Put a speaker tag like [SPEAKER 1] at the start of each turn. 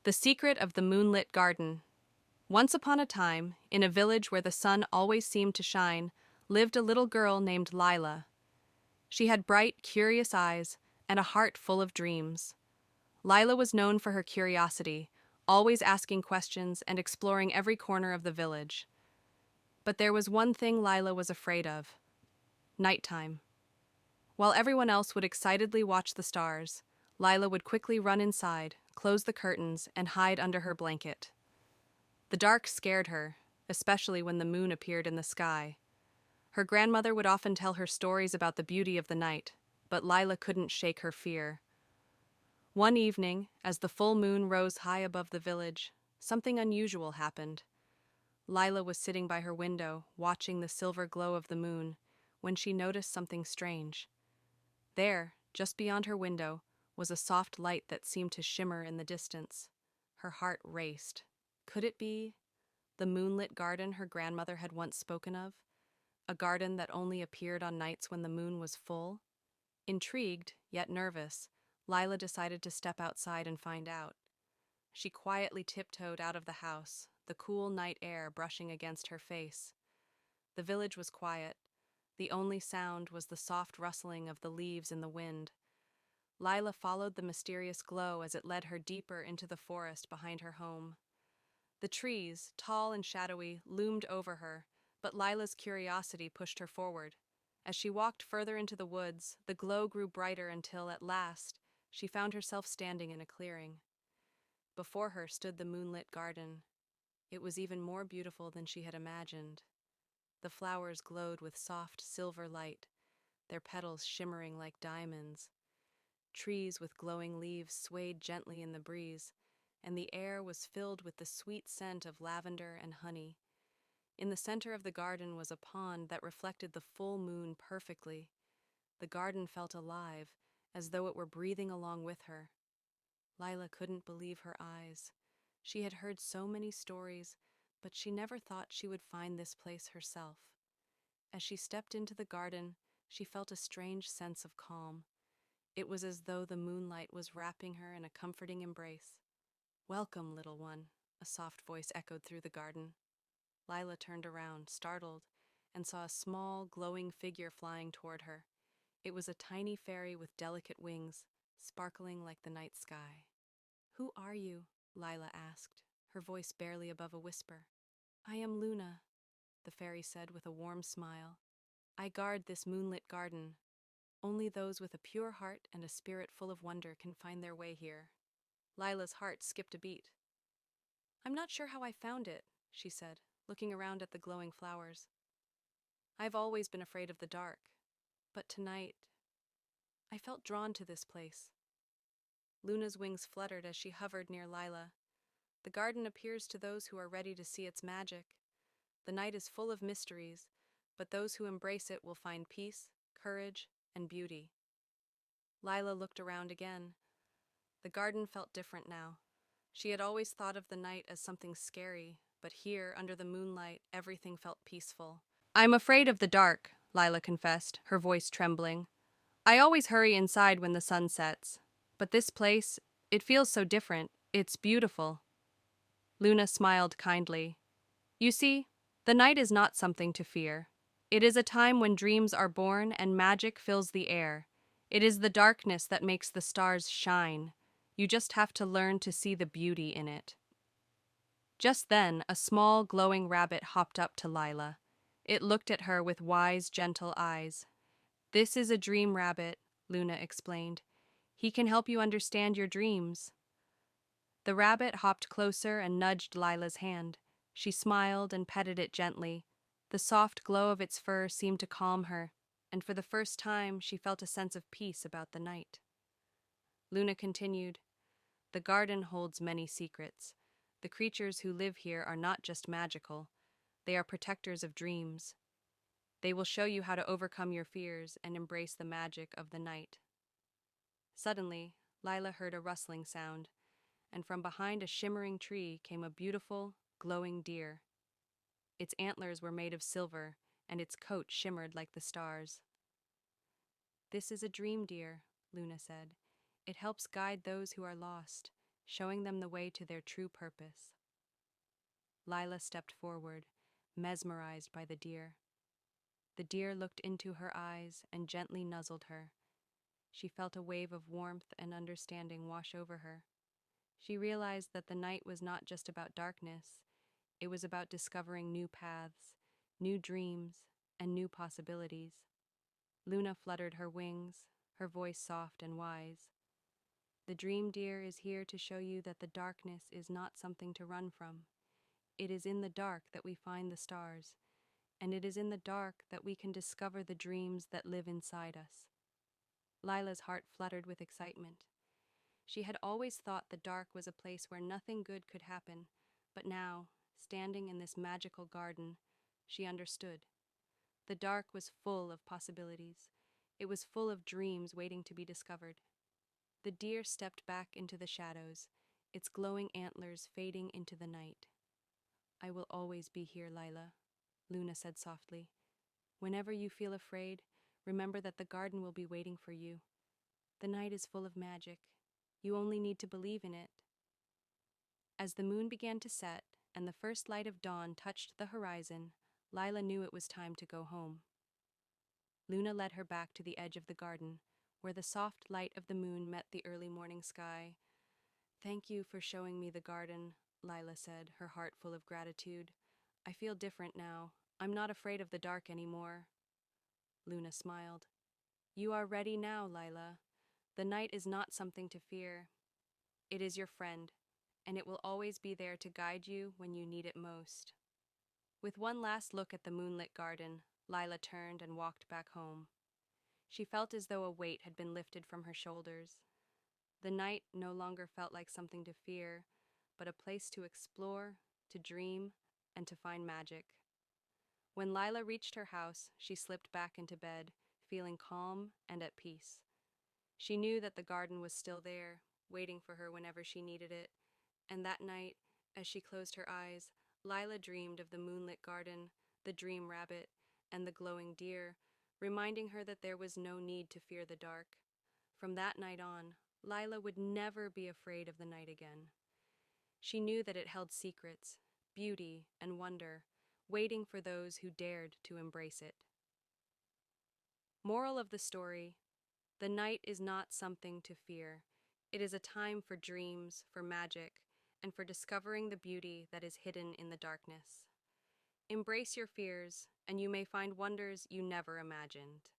[SPEAKER 1] The Secret of the Moonlit Garden. Once upon a time, in a village where the sun always seemed to shine, lived a little girl named Lila. She had bright, curious eyes and a heart full of dreams. Lila was known for her curiosity, always asking questions and exploring every corner of the village. But there was one thing Lila was afraid of: nighttime. While everyone else would excitedly watch the stars, Lila would quickly run inside, close the curtains, and hide under her blanket. The dark scared her, especially when the moon appeared in the sky. Her grandmother would often tell her stories about the beauty of the night, but Lila couldn't shake her fear. One evening, as the full moon rose high above the village, something unusual happened. Lila was sitting by her window, watching the silver glow of the moon, when she noticed something strange. There, just beyond her window, was a soft light that seemed to shimmer in the distance. Her heart raced. Could it be the moonlit garden her grandmother had once spoken of? A garden that only appeared on nights when the moon was full? Intrigued, yet nervous, Lila decided to step outside and find out. She quietly tiptoed out of the house, the cool night air brushing against her face. The village was quiet. The only sound was the soft rustling of the leaves in the wind. Lila followed the mysterious glow as it led her deeper into the forest behind her home. The trees, tall and shadowy, loomed over her, but Lila's curiosity pushed her forward. As she walked further into the woods, the glow grew brighter until, at last, she found herself standing in a clearing. Before her stood the moonlit garden. It was even more beautiful than she had imagined. The flowers glowed with soft silver light, their petals shimmering like diamonds. Trees with glowing leaves swayed gently in the breeze, and the air was filled with the sweet scent of lavender and honey. In the center of the garden was a pond that reflected the full moon perfectly. The garden felt alive, as though it were breathing along with her. Lila couldn't believe her eyes. She had heard so many stories, but she never thought she would find this place herself. As she stepped into the garden, she felt a strange sense of calm. It was as though the moonlight was wrapping her in a comforting embrace. "Welcome, little one," a soft voice echoed through the garden. Lila turned around, startled, and saw a small, glowing figure flying toward her. It was a tiny fairy with delicate wings, sparkling like the night sky. "Who are you?" Lila asked, her voice barely above a whisper. "I am Luna," the fairy said with a warm smile. "I guard this moonlit garden. Only those with a pure heart and a spirit full of wonder can find their way here." Lila's heart skipped a beat. "I'm not sure how I found it," she said, looking around at the glowing flowers. "I've always been afraid of the dark, but tonight I felt drawn to this place." Luna's wings fluttered as she hovered near Lila. "The garden appears to those who are ready to see its magic. The night is full of mysteries, but those who embrace it will find peace, courage, and beauty." Lila looked around again. The garden felt different now. She had always thought of the night as something scary, but here, under the moonlight, everything felt peaceful. "I'm afraid of the dark," Lila confessed, her voice trembling. "I always hurry inside when the sun sets. But this place, it feels so different. It's beautiful." Luna smiled kindly. "You see, the night is not something to fear. It is a time when dreams are born and magic fills the air. It is the darkness that makes the stars shine. You just have to learn to see the beauty in it." Just then, a small, glowing rabbit hopped up to Lila. It looked at her with wise, gentle eyes. "This is a dream rabbit," Luna explained. "He can help you understand your dreams." The rabbit hopped closer and nudged Lila's hand. She smiled and petted it gently. The soft glow of its fur seemed to calm her, and for the first time she felt a sense of peace about the night. Luna continued, "The garden holds many secrets. The creatures who live here are not just magical. They are protectors of dreams. They will show you how to overcome your fears and embrace the magic of the night." Suddenly, Lila heard a rustling sound, and from behind a shimmering tree came a beautiful, glowing deer. Its antlers were made of silver, and its coat shimmered like the stars. "This is a dream deer," Luna said. "It helps guide those who are lost. showing them the way to their true purpose. Lila stepped forward, mesmerized by the deer. The deer looked into her eyes and gently nuzzled her. She felt a wave of warmth and understanding wash over her. She realized that the night was not just about darkness, it was about discovering new paths, new dreams, and new possibilities. Luna fluttered her wings, her voice soft and wise. The dream deer is here to show you that the darkness is not something to run from. It is in the dark that we find the stars, and it is in the dark that we can discover the dreams that live inside us. Lila's heart fluttered with excitement. She had always thought the dark was a place where nothing good could happen, but now, standing in this magical garden, she understood. The dark was full of possibilities. It was full of dreams waiting to be discovered. The deer stepped back into the shadows, its glowing antlers fading into the night. "I will always be here, Lila," Luna said softly. "Whenever you feel afraid, remember that the garden will be waiting for you. The night is full of magic. You only need to believe in it." As the moon began to set and the first light of dawn touched the horizon, Lila knew it was time to go home. Luna led her back to the edge of the garden, where the soft light of the moon met the early morning sky. "Thank you for showing me the garden," Lila said, her heart full of gratitude. "I feel different now. I'm not afraid of the dark anymore." Luna smiled. "You are ready now, Lila. The night is not something to fear. It is your friend, and it will always be there to guide you when you need it most." With one last look at the moonlit garden, Lila turned and walked back home. She felt as though a weight had been lifted from her shoulders. The night no longer felt like something to fear, but a place to explore, to dream, and to find magic. When Lila reached her house, she slipped back into bed, feeling calm and at peace. She knew that the garden was still there, waiting for her whenever she needed it, and that night, as she closed her eyes, Lila dreamed of the moonlit garden, the dream rabbit, and the glowing deer, reminding her that there was no need to fear the dark. From that night on, Lila would never be afraid of the night again. She knew that it held secrets, beauty, and wonder, waiting for those who dared to embrace it. Moral of the story: the night is not something to fear. It is a time for dreams, for magic, and for discovering the beauty that is hidden in the darkness. Embrace your fears, and you may find wonders you never imagined.